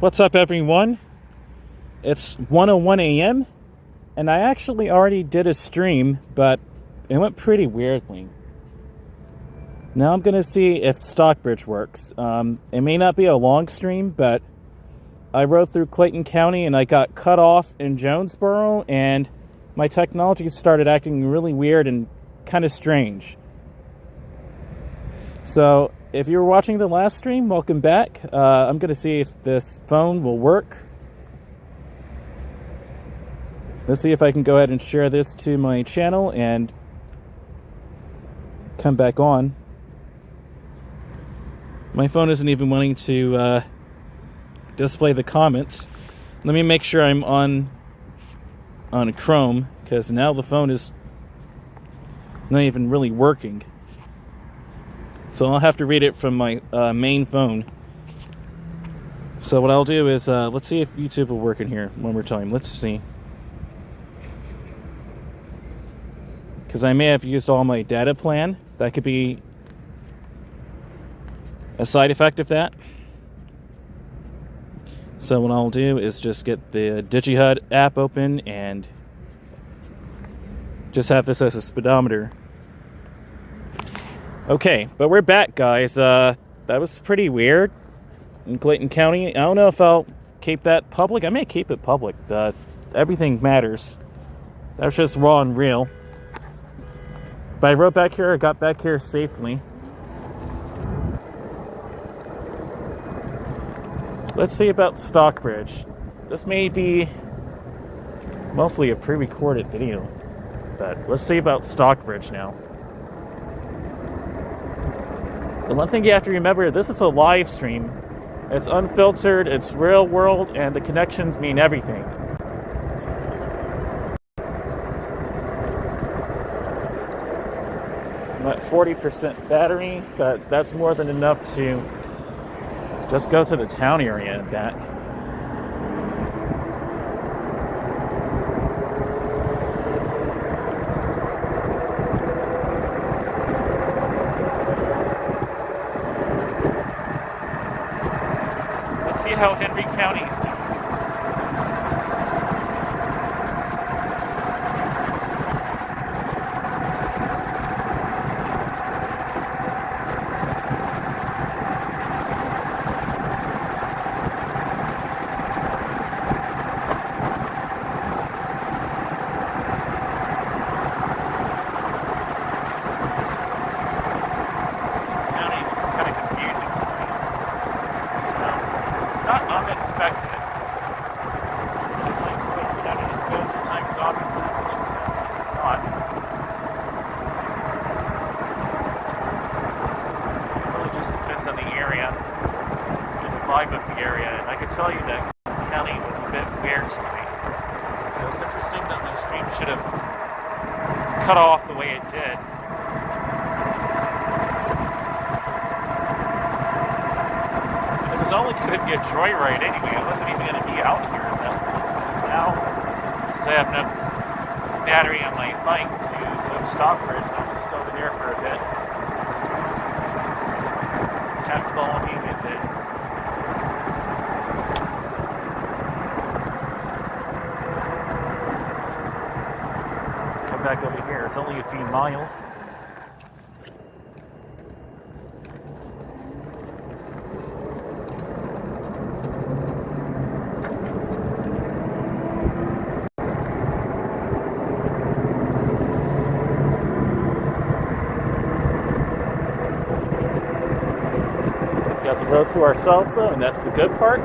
What's up, everyone? It's 1:01 a.m. and I actually already did a stream, but it went pretty weirdly. Now I'm gonna see if Stockbridge works. It may not be a long stream, but I rode through Clayton County and I got cut off in Jonesboro, and my technology started acting really weird and kind of strange. So if you were watching the last stream, welcome back. I'm going to see if this phone will work. Let's see if I can go ahead and share this to my channel and come back on. My phone isn't even wanting to display the comments. Let me make sure I'm on Chrome, because now the phone is not even really working. So I'll have to read it from my main phone. So what I'll do is, let's see if YouTube will work in here one more time. Let's see. Because I may have used all my data plan. That could be a side effect of that. So what I'll do is just get the DigiHUD app open and just have this as a speedometer. Okay, but we're back, guys. That was pretty weird in Clayton County. I don't know if I'll keep that public. I may keep it public. Everything matters. That was just raw and real. But I rode back here. I got back here safely. Let's see about Stockbridge. This may be mostly a pre-recorded video, but let's see about Stockbridge now. The one thing you have to remember, this is a live stream. It's unfiltered, it's real world, and the connections mean everything. I'm at 40% battery, but that's more than enough to just go to the town area and back. How Henry County is doing. Unexpected. Sometimes Clayton County is good, sometimes obviously it's not. It really just depends on the area and the vibe of the area, and I can tell you that county was a bit weird tonight. So it's interesting that the stream should have cut off the way it did. It was only going to be a joyride anyway. I wasn't even going to be out here. But now, since I have enough battery on my bike to go to Stockbridge, I'll just go over there for a bit. Chat with all of you a bit. Come back over here. It's only a few miles. Got the road to ourselves though, and that's the good part.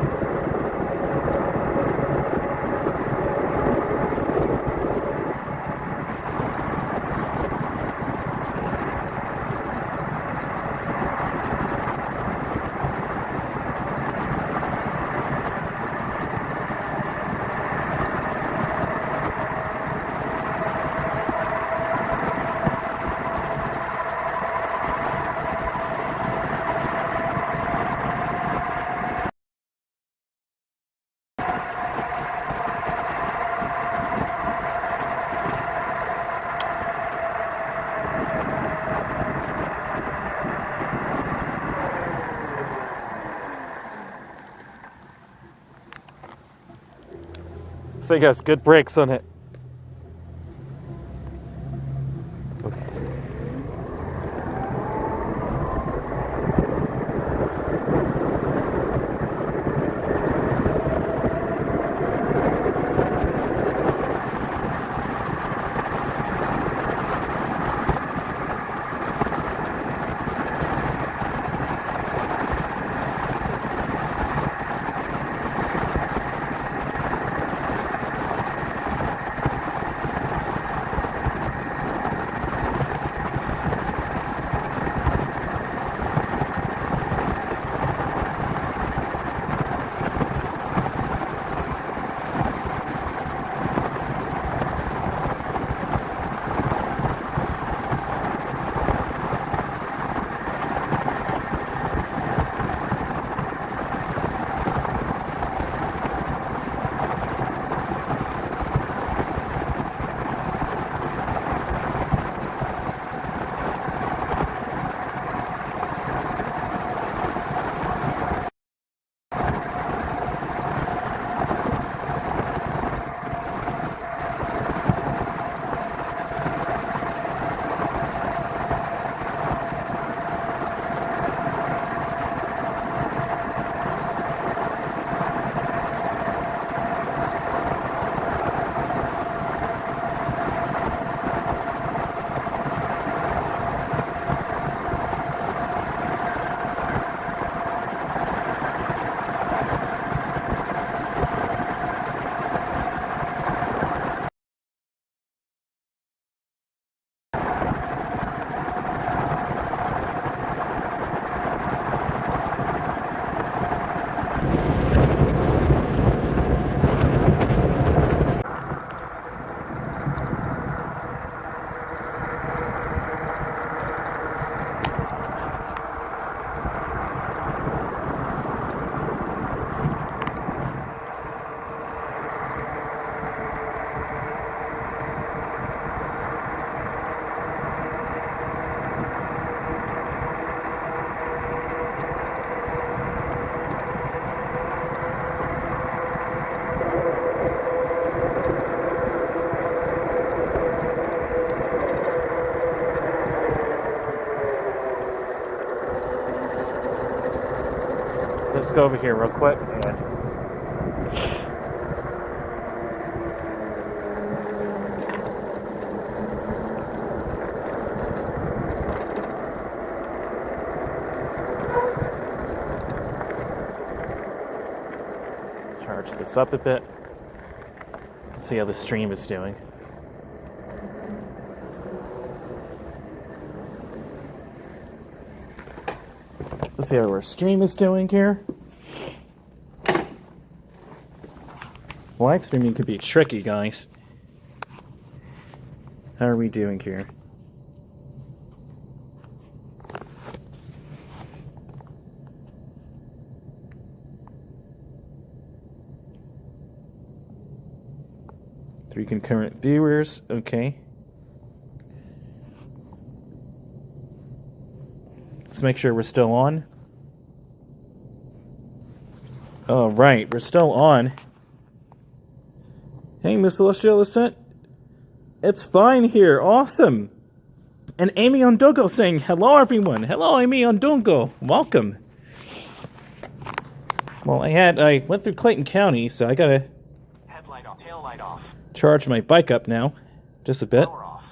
This thing has good brakes on it. Let's go over here real quick and charge this up a bit. See how the stream is doing. Let's see how our stream is doing here. Live streaming could be tricky, guys. How are we doing here? Three concurrent viewers, okay. Let's make sure we're still on. Oh, right, we're still on. Hey, Miss Celestial Ascent. It's fine here, awesome. And Amy Ondongo saying, hello everyone. Hello, Amy Ondongo. Welcome. Well, I went through Clayton County, so I gotta headlight off, tail light off. Charge my bike up now. Just a bit. Power off.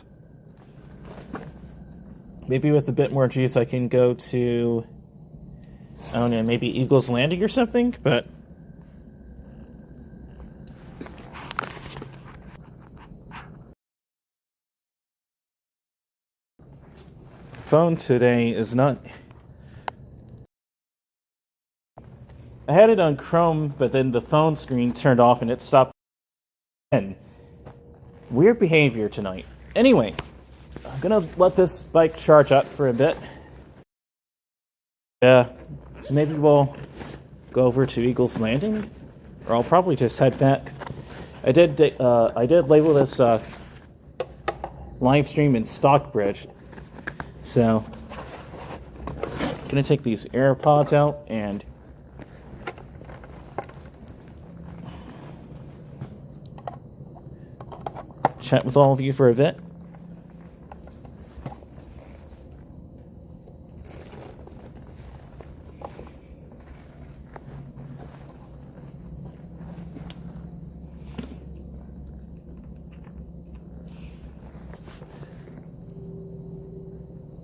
Maybe with a bit more juice I can go to, I don't know, maybe Eagles Landing or something, but phone today is not. I had it on Chrome, but then the phone screen turned off and it stopped. Weird behavior tonight. Anyway, I'm gonna let this bike charge up for a bit. Yeah, maybe we'll go over to Eagles Landing, or I'll probably just head back. I did label this live stream in Stockbridge, so I'm gonna take these AirPods out and chat with all of you for a bit.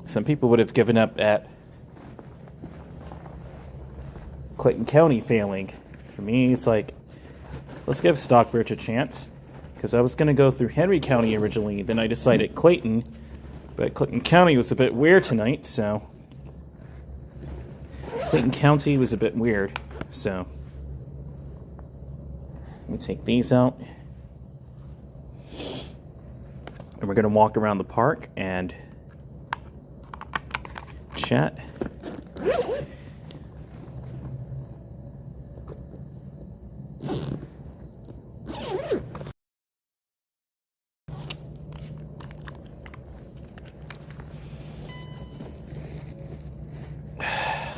Some people would have given up at Clayton County failing. For me, it's like, let's give Stockbridge a chance. Because I was going to go through Henry County originally, then I decided Clayton. But Clayton County was a bit weird tonight, so... Clayton County was a bit weird, so... Let me take these out. And we're going to walk around the park and chat.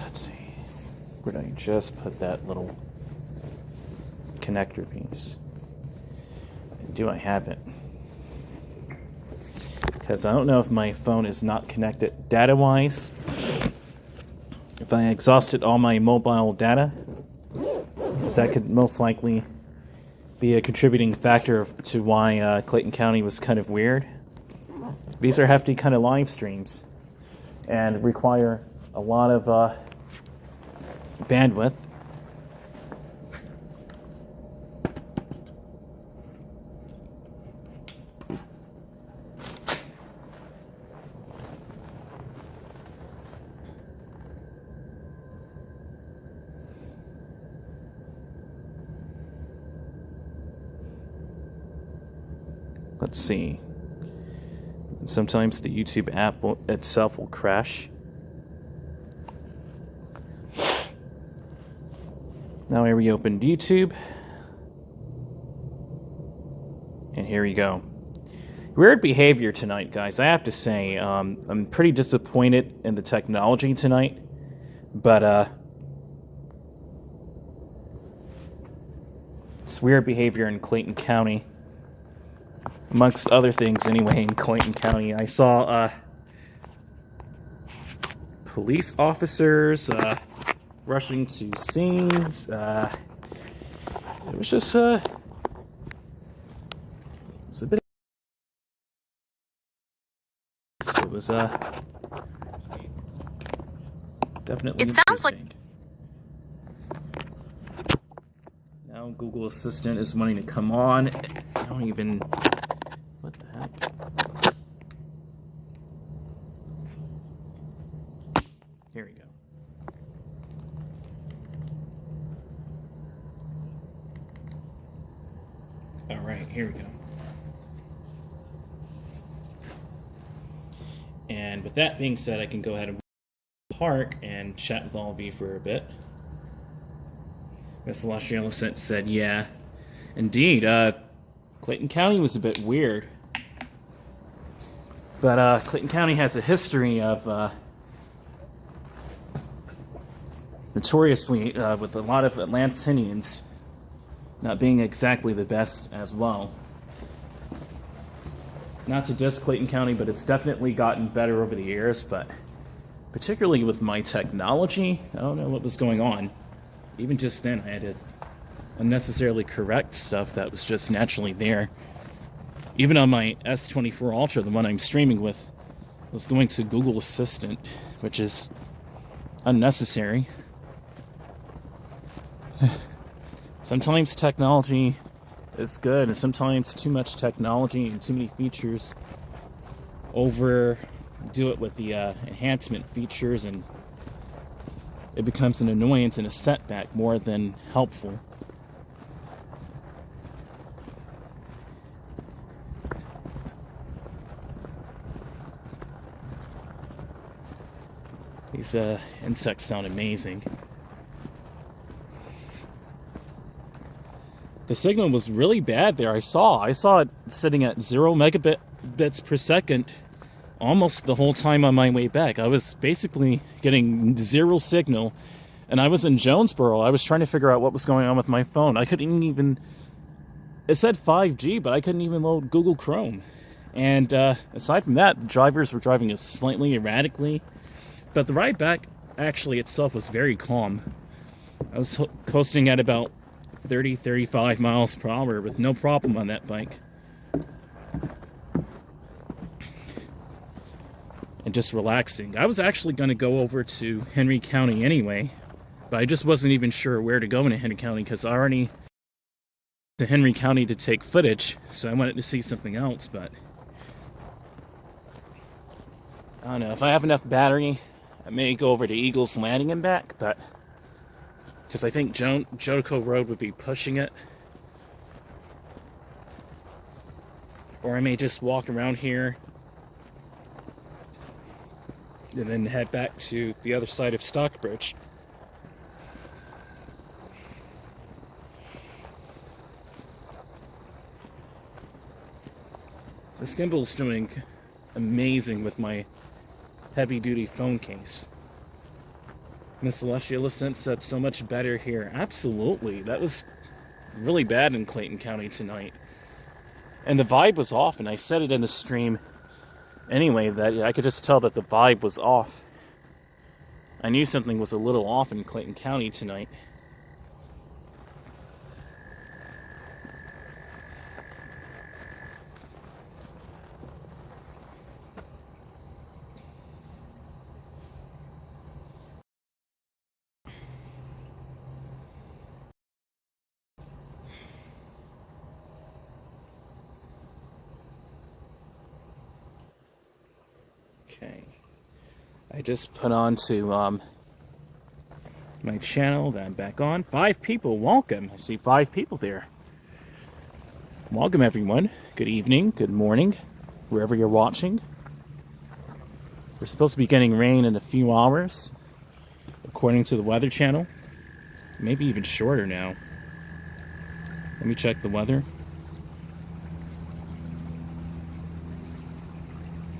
Let's see. Where did I just put that little connector piece? Do I have it? Because I don't know if my phone is not connected data-wise. If I exhausted all my mobile data, because that could most likely be a contributing factor to why Clayton County was kind of weird. These are hefty kind of live streams and require a lot of bandwidth. Let's see. Sometimes the YouTube app itself will crash. Now I reopened YouTube. And here we go. Weird behavior tonight, guys. I have to say, I'm pretty disappointed in the technology tonight. But, it's weird behavior in Clayton County. Amongst other things, anyway, in Clayton County. I saw police officers rushing to scenes. It was just it was a bit. It was definitely. It sounds like. Now Google Assistant is wanting to come on. I don't even. What the heck? Here we go. Alright, here we go. And with that being said, I can go ahead and park and chat with all of you for a bit. Miss Celestial said, yeah. Indeed, Clayton County was a bit weird. But Clayton County has a history of notoriously with a lot of Atlantinians not being exactly the best as well. Not to diss Clayton County, but it's definitely gotten better over the years, but particularly with my technology, I don't know what was going on. Even just then, I had to unnecessarily correct stuff that was just naturally there. Even on my S24 Ultra, the one I'm streaming with, was going to Google Assistant, which is unnecessary. Sometimes technology is good, and sometimes too much technology and too many features overdo it with the enhancement features, and it becomes an annoyance and a setback more than helpful. These insects sound amazing. The signal was really bad there. I saw it sitting at 0 megabits per second almost the whole time on my way back. I was basically getting zero signal, and I was in Jonesboro. I was trying to figure out what was going on with my phone. I couldn't even it said 5G, but I couldn't even load Google Chrome. And aside from that, the drivers were driving us slightly erratically. But the ride back, actually, itself was very calm. I was coasting at about 30-35 miles per hour with no problem on that bike. And just relaxing. I was actually going to go over to Henry County anyway, but I just wasn't even sure where to go in Henry County because I already to Henry County to take footage, so I wanted to see something else. But I don't know, if I have enough battery, I may go over to Eagles Landing and back, but because I think Jodico Road would be pushing it. Or I may just walk around here and then head back to the other side of Stockbridge. This gimbal is doing amazing with my heavy-duty phone case. Miss Celestial Ascent said so much better here. Absolutely. That was really bad in Clayton County tonight. And the vibe was off, and I said it in the stream anyway, that I could just tell that the vibe was off. I knew something was a little off in Clayton County tonight. Okay, I just put on to my channel that I'm back on. 5 people, welcome. I see 5 people there. Welcome everyone. Good evening, good morning, wherever you're watching. We're supposed to be getting rain in a few hours, according to the Weather Channel. Maybe even shorter now. Let me check the weather.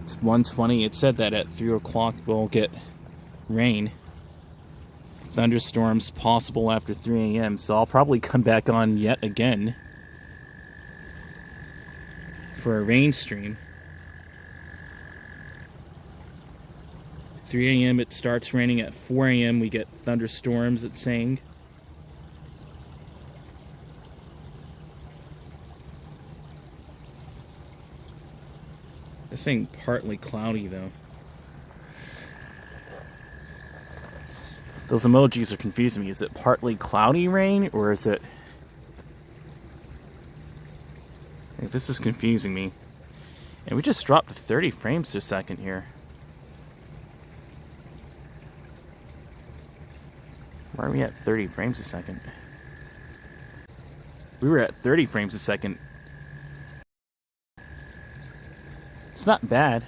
It's 1:20. It said that at 3 o'clock we'll get rain. Thunderstorms possible after 3 a.m. So I'll probably come back on yet again for a rain stream. 3 a.m. it starts raining. At 4 a.m. we get thunderstorms, it's saying. It's saying partly cloudy though. Those emojis are confusing me. Is it partly cloudy rain or is it... Hey, this is confusing me. And we just dropped to 30 frames per second here. Why are we at 30 frames a second? We were at 30 frames a second. It's not bad.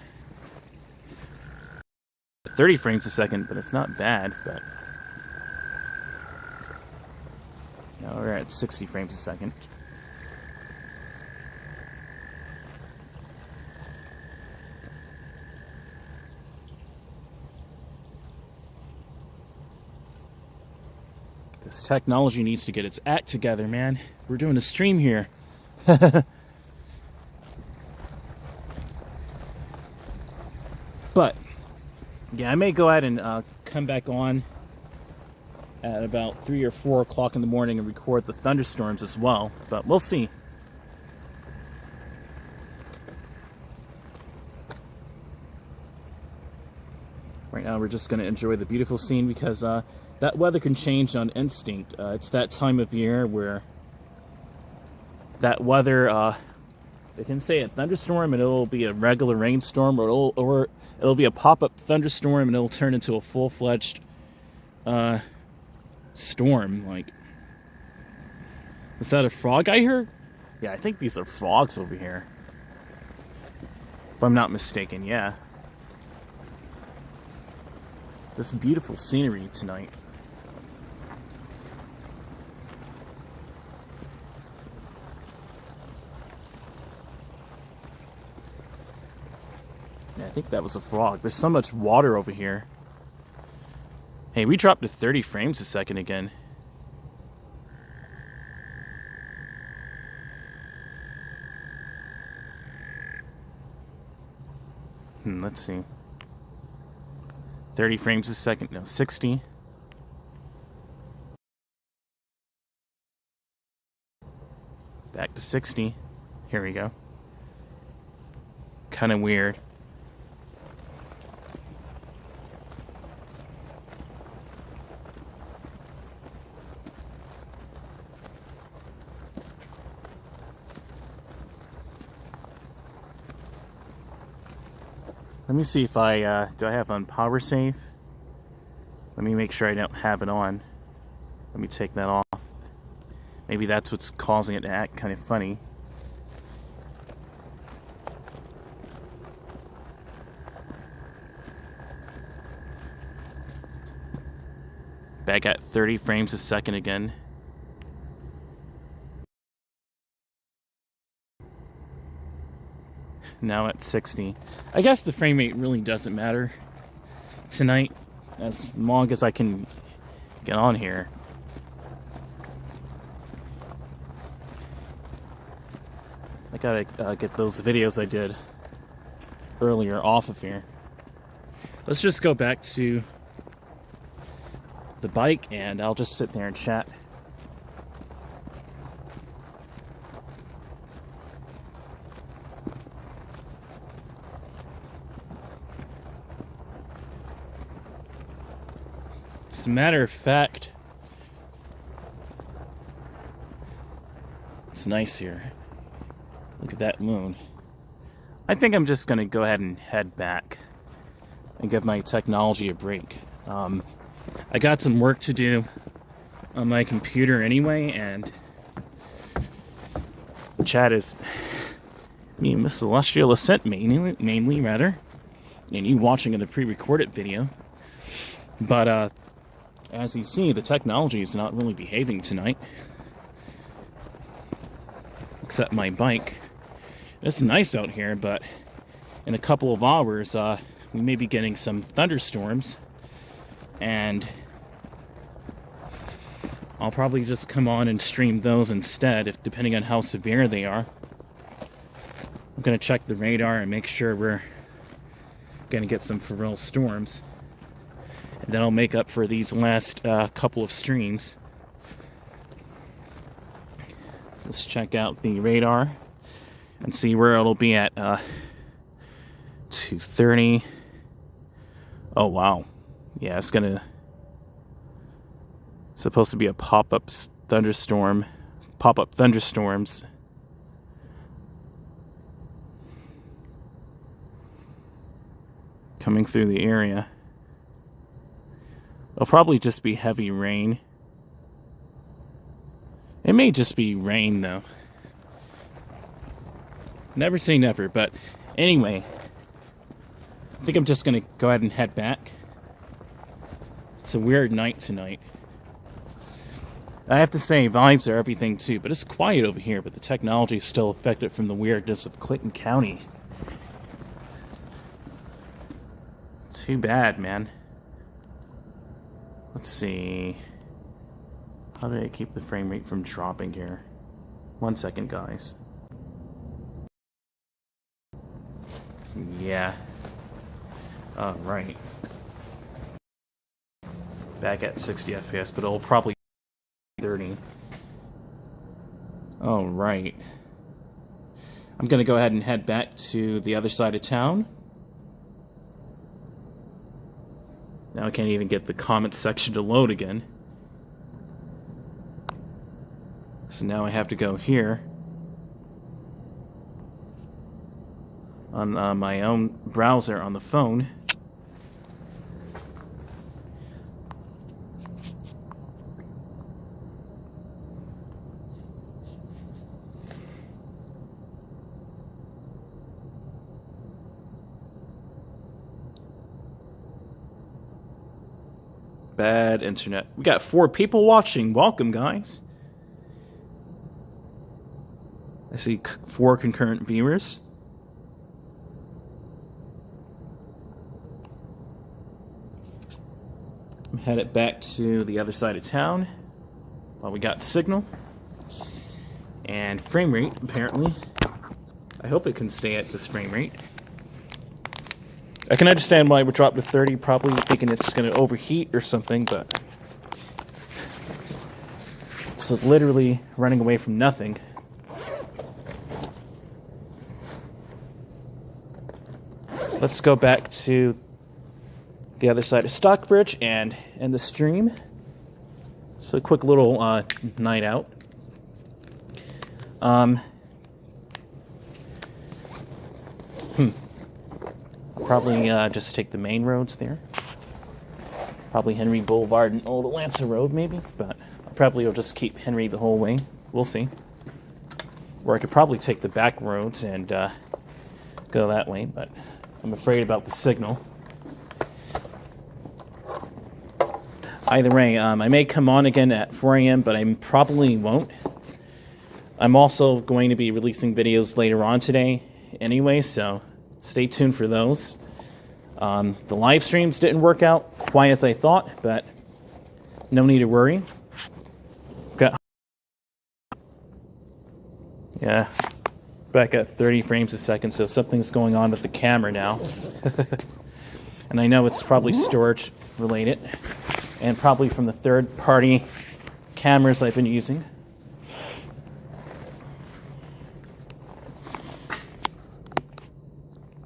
30 frames a second, but it's not bad, but... Now we're at 60 frames a second. This technology needs to get its act together, man. We're doing a stream here. But, yeah, I may go ahead and come back on at about 3 or 4 o'clock in the morning and record the thunderstorms as well. But we'll see. Right now we're just going to enjoy the beautiful scene because that weather can change on instinct. It's that time of year where that weather... They can say a thunderstorm and it'll be a regular rainstorm, or it'll be a pop-up thunderstorm and it'll turn into a full-fledged storm. Like, is that a frog I heard? Yeah, I think these are frogs over here, if I'm not mistaken. Yeah, this beautiful scenery tonight. I think that was a frog. There's so much water over here. Hey, we dropped to 30 frames a second again. Let's see. 30 frames a second. No, 60. Back to 60. Here we go. Kind of weird. Let me see if I, do I have on power save? Let me make sure I don't have it on. Let me take that off. Maybe that's what's causing it to act kind of funny. Back at 30 frames a second again. Now at 60. I guess the frame rate really doesn't matter tonight, as long as I can get on here. I gotta get those videos I did earlier off of here. Let's just go back to the bike and I'll just sit there and chat. As a matter of fact, it's nice here. Look at that moon. I think I'm just gonna go ahead and head back and give my technology a break. I got some work to do on my computer anyway, and chat is me and Miss Celestial Ascent mainly rather, and you watching in the pre-recorded video. But as you see, the technology is not really behaving tonight, except my bike. It's nice out here, but in a couple of hours, we may be getting some thunderstorms, and I'll probably just come on and stream those instead, depending on how severe they are. I'm gonna check the radar and make sure we're gonna get some for real storms. And that'll make up for these last couple of streams. Let's check out the radar and see where it'll be at 2:30. Oh wow. Yeah, it's supposed to be a pop-up thunderstorm. Pop-up thunderstorms. Coming through the area. It'll probably just be heavy rain. It may just be rain though. Never say never, but anyway, I think I'm just gonna go ahead and head back. It's a weird night tonight. I have to say, vibes are everything too, but it's quiet over here, but the technology is still affected from the weirdness of Clinton County. Too bad, man. Let's see. How do I keep the frame rate from dropping here? 1 second, guys. Yeah. Alright. Back at 60 FPS, but it'll probably be 30. Alright. I'm gonna go ahead and head back to the other side of town. Now I can't even get the comment section to load again. So now I have to go here on my own browser on the phone. Bad internet. We got 4 people watching. Welcome, guys. I see 4 concurrent viewers. I'm headed back to the other side of town while we got signal and frame rate, apparently. I hope it can stay at this frame rate. I can understand why it would drop to 30, probably thinking it's going to overheat or something, but it's literally running away from nothing. Let's go back to the other side of Stockbridge and end the stream. So a quick little night out. Probably just take the main roads there. Probably Henry Boulevard and Old Atlanta Road, maybe. But probably will just keep Henry the whole way. We'll see. Or I could probably take the back roads and go that way. But I'm afraid about the signal. Either way, I may come on again at 4 a.m., but I probably won't. I'm also going to be releasing videos later on today anyway, so stay tuned for those. The live streams didn't work out quite as I thought, but no need to worry. Yeah, back at 30 frames a second, so something's going on with the camera now. And I know it's probably storage related, and probably from the third-party cameras I've been using.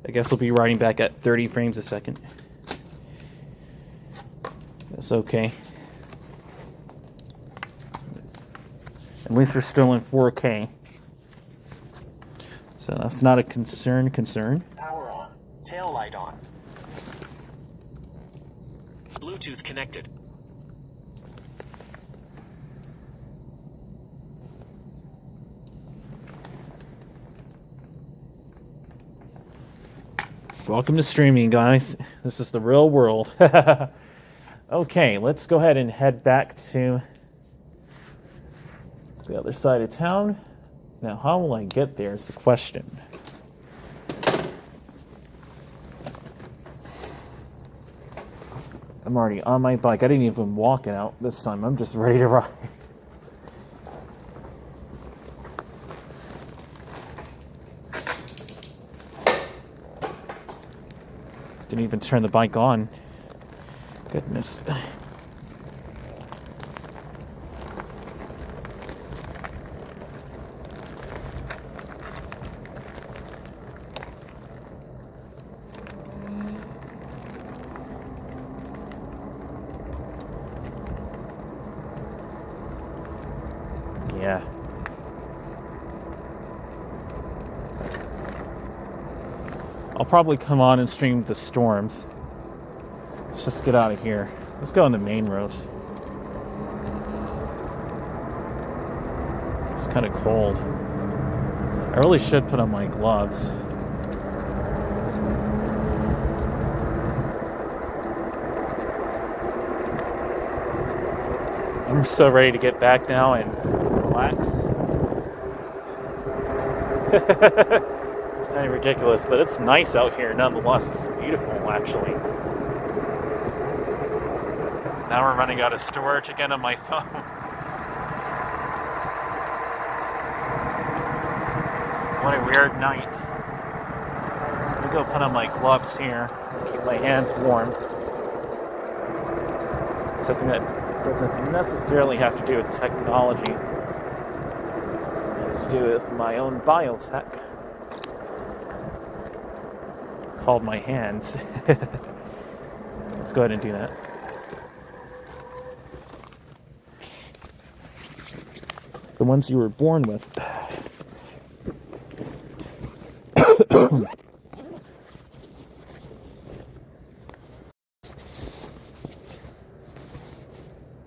I guess we'll be riding back at 30 frames a second. That's okay. At least we're still in 4K. So that's not a concern. Power on. Tail light on. Bluetooth connected. Welcome to streaming, guys. This is the real world. Okay, let's go ahead and head back to the other side of town. Now, how will I get there is the question. I'm already on my bike. I didn't even walk it out this time. I'm just ready to ride. Didn't even turn the bike on. Goodness. Yeah. I'll probably come on and stream the storms. Let's just get out of here. Let's go on the main roads. It's kind of cold. I really should put on my gloves. I'm so ready to get back now and relax. It's kind of ridiculous, but it's nice out here nonetheless. It's beautiful, actually. Now we're running out of storage again on my phone. What a weird night. Let me go put on my gloves here. Keep my hands warm. Something that doesn't necessarily have to do with technology. It has to do with my own biotech. Called my hands. Let's go ahead and do that. The ones you were born with.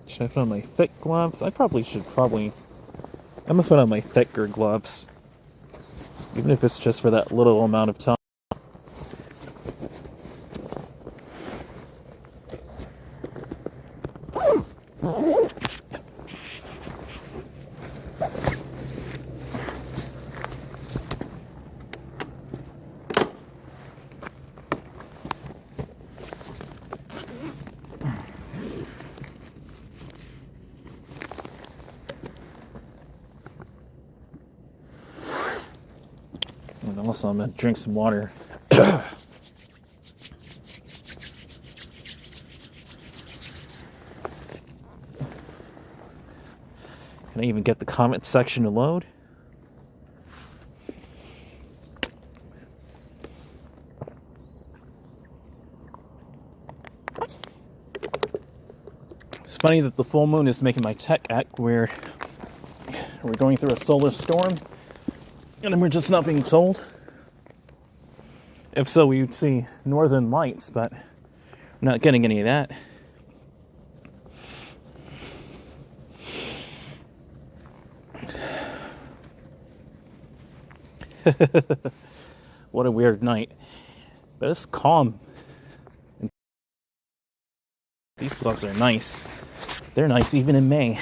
Should I put on my thick gloves? I probably should. I'm gonna put on my thicker gloves. Even if it's just for that little amount of time. And also, I'm gonna drink some water. Can I even get the comment section to load? It's funny that the full moon is making my tech act where we're going through a solar storm and then we're just not being told. If so, we would see northern lights, but we're not getting any of that. What a weird night. But it's calm. These gloves are nice. They're nice even in May.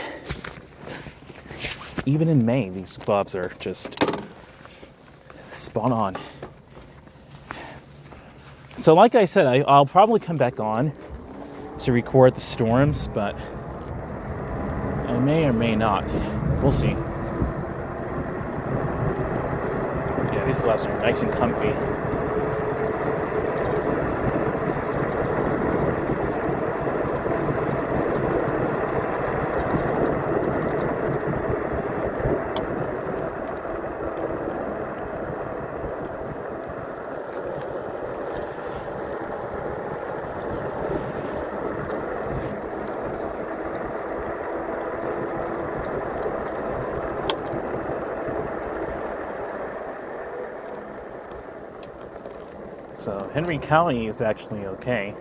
Even in May, these gloves are just spot on. So like I said, I'll probably come back on to record the storms, but I may or may not. We'll see. Yeah, these gloves are nice and comfy. So Henry County is actually okay.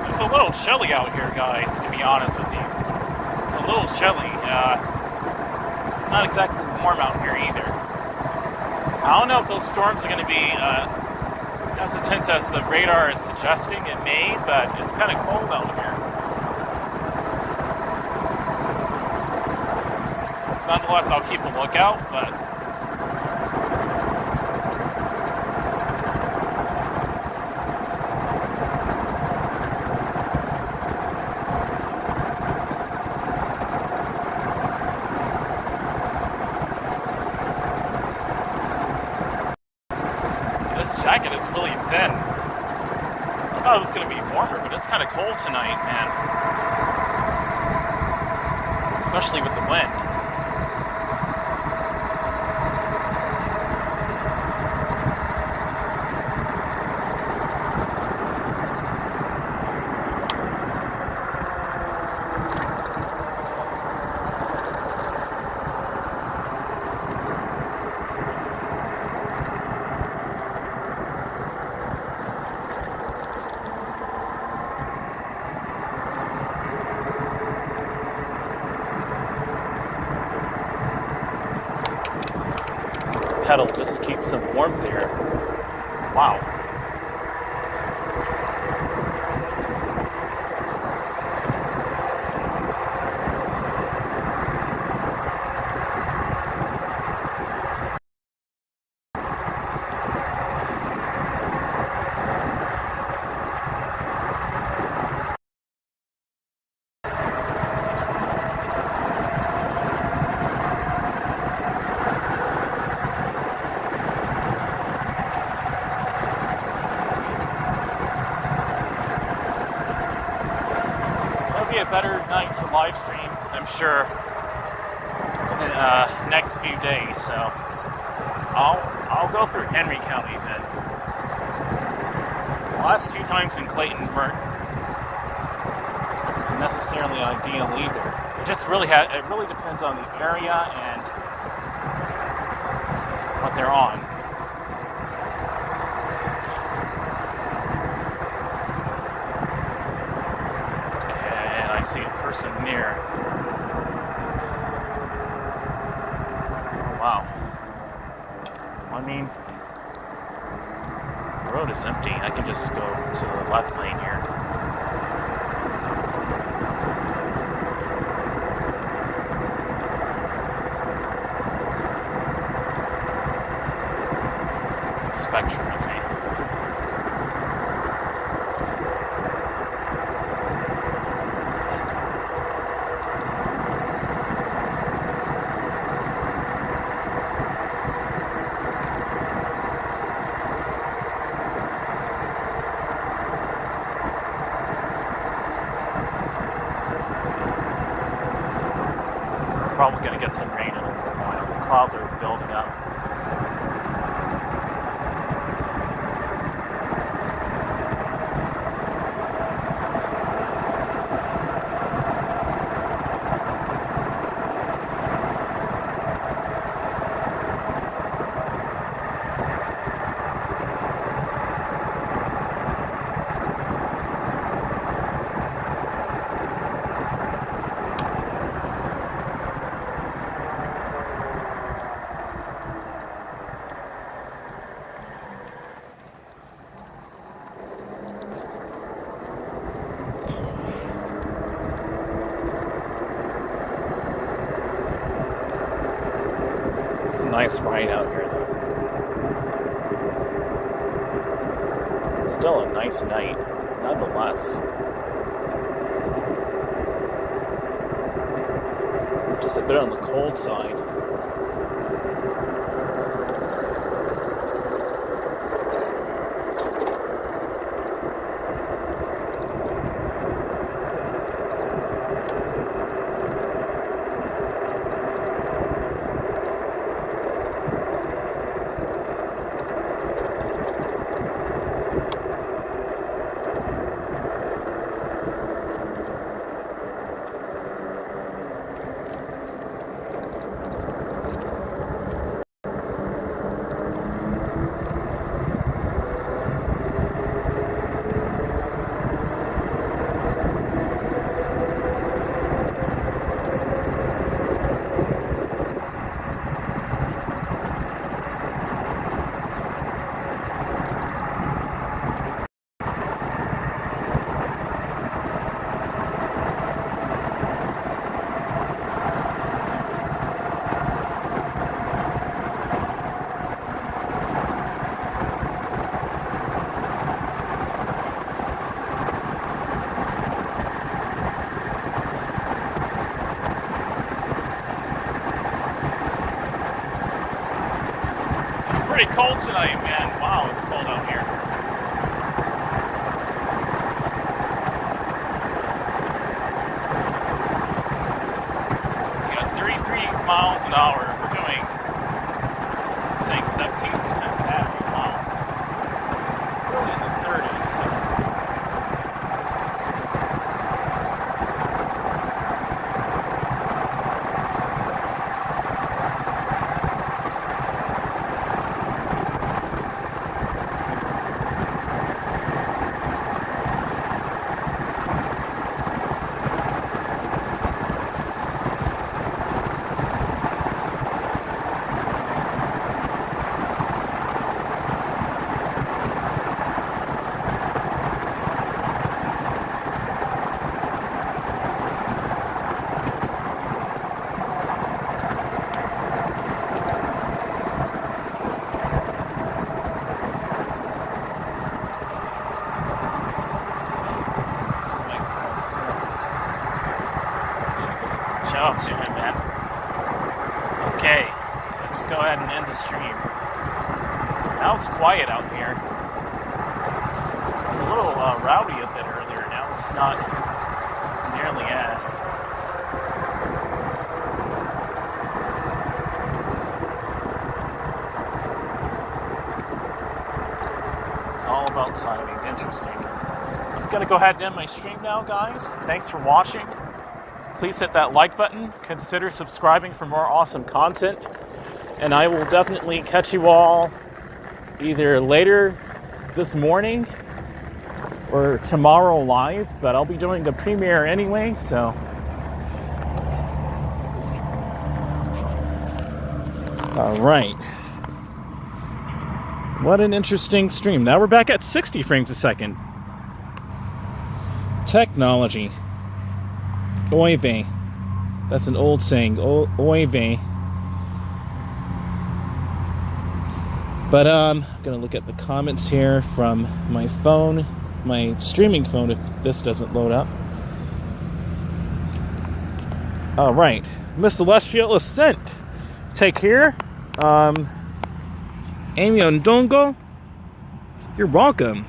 It's a little chilly out here, guys, to be honest with you. It's a little chilly. It's not exactly warm out here either. I don't know if those storms are going to be as intense as the radar is suggesting it may, but it's kind of cold out here. Nonetheless, I'll keep a lookout, but jacket is really thin. I thought it was going to be warmer, but it's kind of cold tonight, man. Especially with the wind. Pedal just to keep some warmth here. Wow. A better night to live stream, I'm sure, in the next few days. So I'll go through Henry County then. The last two times in Clayton weren't necessarily ideal either. It just really it really depends on the area and what they're on. See a person near. Oh, wow. I mean, the road is empty. I can just go to the left lane here. spectrum, okay. Probably going to get some rain in a little while. The clouds are building up. It's a nice ride out here, though. Still a nice night, nonetheless. Just a bit on the cold side. Pretty cold tonight, man. Wow, it's cold out here. So you got 33 miles an hour. We're doing, this is saying 17% battery. Wow. Really in the 30s. Shout out to him, man. Okay, let's go ahead and end the stream. Now it's quiet out here. It was a little rowdy a bit earlier. Now it's not nearly as. It's all about timing. Interesting. I'm gonna go ahead and end my stream now, guys. Thanks for watching. Please hit that like button. Consider subscribing for more awesome content. And I will definitely catch you all either later this morning or tomorrow live. But I'll be doing the premiere anyway, so. All right. What an interesting stream. Now we're back at 60 frames a second. Technology. Oy vey. That's an old saying. Oy vey. But I'm gonna look at the comments here from my phone, my streaming phone, if this doesn't load up. All right, Miss Celestial Ascent, take care. Amy Ondongo, you're welcome.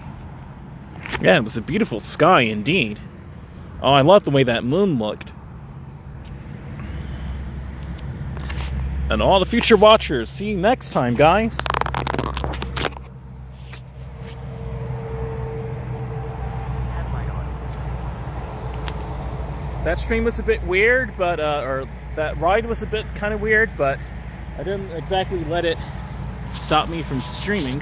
Yeah, it was a beautiful sky indeed. Oh, I love the way that moon looked. And all the future watchers, see you next time, guys. That stream was a bit weird, but or that ride was a bit kind of weird, but I didn't exactly let it stop me from streaming.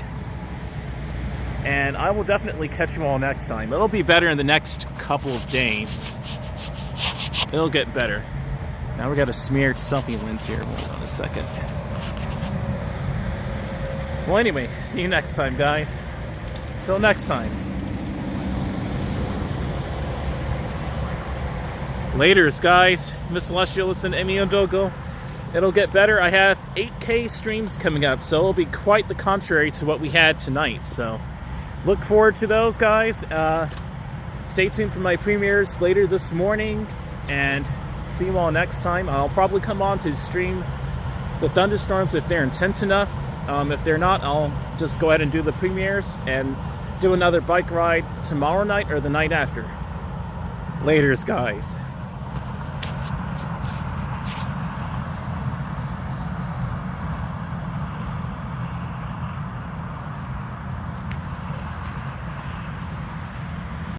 And I will definitely catch you all next time. It'll be better in the next couple of days. It'll get better. Now we got a smeared selfie lens here. Hold on a second. Well, anyway, see you next time, guys. Until next time. Laters, guys. Miss Celestial, listen, Emi Ondogo. It'll get better. I have 8K streams coming up, so it'll be quite the contrary to what we had tonight. So look forward to those, guys. Stay tuned for my premieres later this morning, and see you all next time. I'll probably come on to stream the thunderstorms if they're intense enough. If they're not, I'll just go ahead and do the premieres and do another bike ride tomorrow night or the night after. Laters, guys.